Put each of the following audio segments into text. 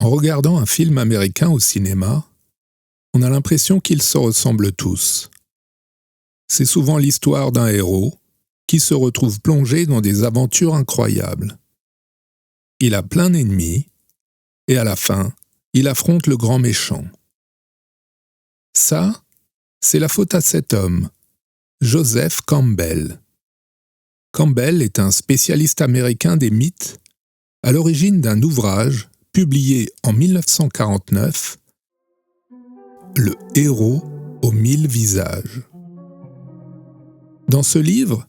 En regardant un film américain au cinéma, on a l'impression qu'ils se ressemblent tous. C'est souvent l'histoire d'un héros qui se retrouve plongé dans des aventures incroyables. Il a plein d'ennemis et à la fin, il affronte le grand méchant. Ça, c'est la faute à cet homme, Joseph Campbell. Campbell est un spécialiste américain des mythes, à l'origine d'un ouvrage publié en 1949, Le héros aux 1000 visages. Dans ce livre,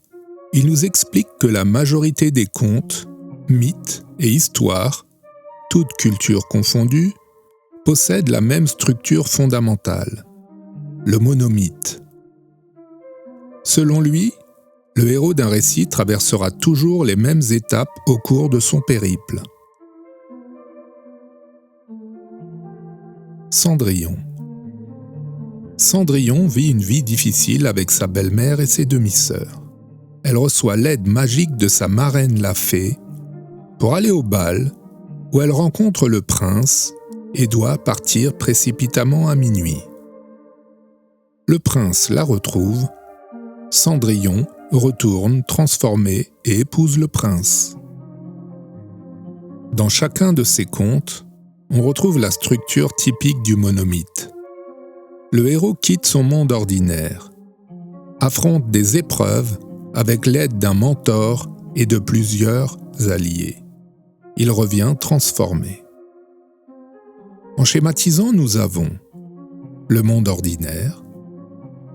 il nous explique que la majorité des contes, mythes et histoires, toutes cultures confondues, possèdent la même structure fondamentale, le monomythe. Selon lui, le héros d'un récit traversera toujours les mêmes étapes au cours de son périple. Cendrillon. Cendrillon vit une vie difficile avec sa belle-mère et ses demi-sœurs. Elle reçoit l'aide magique de sa marraine la fée pour aller au bal où elle rencontre le prince et doit partir précipitamment à minuit. Le prince la retrouve, Cendrillon retourne transformée et épouse le prince. Dans chacun de ces contes, on retrouve la structure typique du monomythe. Le héros quitte son monde ordinaire, affronte des épreuves avec l'aide d'un mentor et de plusieurs alliés. Il revient transformé. En schématisant, nous avons le monde ordinaire,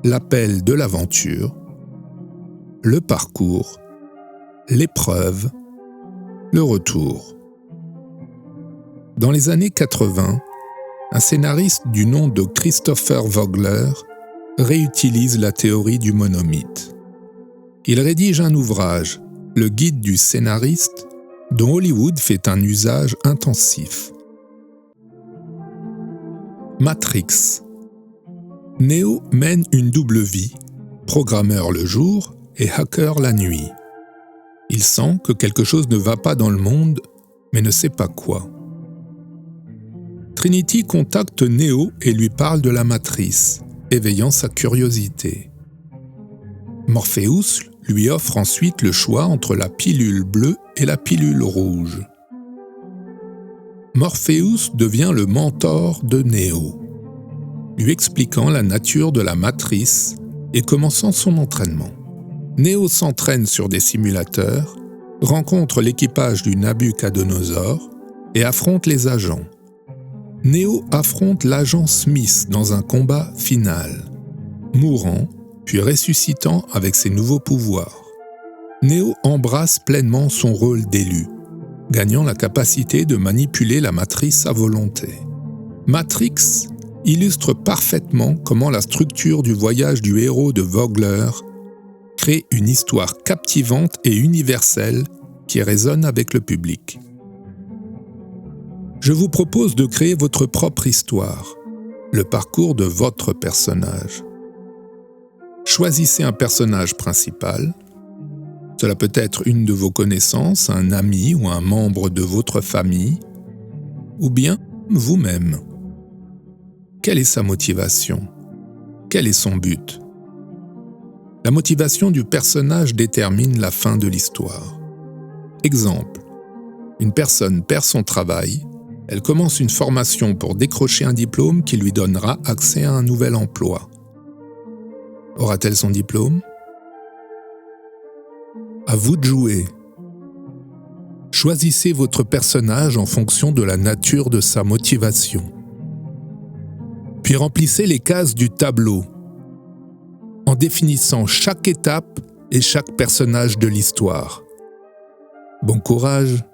l'appel de l'aventure, le parcours, l'épreuve, le retour. Dans les années 80, un scénariste du nom de Christopher Vogler réutilise la théorie du monomythe. Il rédige un ouvrage, Le guide du scénariste, dont Hollywood fait un usage intensif. Matrix. Neo mène une double vie, programmeur le jour et hacker la nuit. Il sent que quelque chose ne va pas dans le monde, mais ne sait pas quoi. Trinity contacte Neo et lui parle de la matrice, éveillant sa curiosité. Morpheus lui offre ensuite le choix entre la pilule bleue et la pilule rouge. Morpheus devient le mentor de Neo, lui expliquant la nature de la matrice et commençant son entraînement. Neo s'entraîne sur des simulateurs, rencontre l'équipage du Nabucodonosor et affronte les agents. Neo affronte l'agent Smith dans un combat final, mourant puis ressuscitant avec ses nouveaux pouvoirs. Neo embrasse pleinement son rôle d'élu, gagnant la capacité de manipuler la matrice à volonté. Matrix illustre parfaitement comment la structure du voyage du héros de Vogler crée une histoire captivante et universelle qui résonne avec le public. Je vous propose de créer votre propre histoire, le parcours de votre personnage. Choisissez un personnage principal. Cela peut être une de vos connaissances, un ami ou un membre de votre famille, ou bien vous-même. Quelle est sa motivation? Quel est son but? La motivation du personnage détermine la fin de l'histoire. Exemple, une personne perd son travail. Elle commence une formation pour décrocher un diplôme qui lui donnera accès à un nouvel emploi. Aura-t-elle son diplôme? À vous de jouer. Choisissez votre personnage en fonction de la nature de sa motivation. Puis remplissez les cases du tableau, en définissant chaque étape et chaque personnage de l'histoire. Bon courage!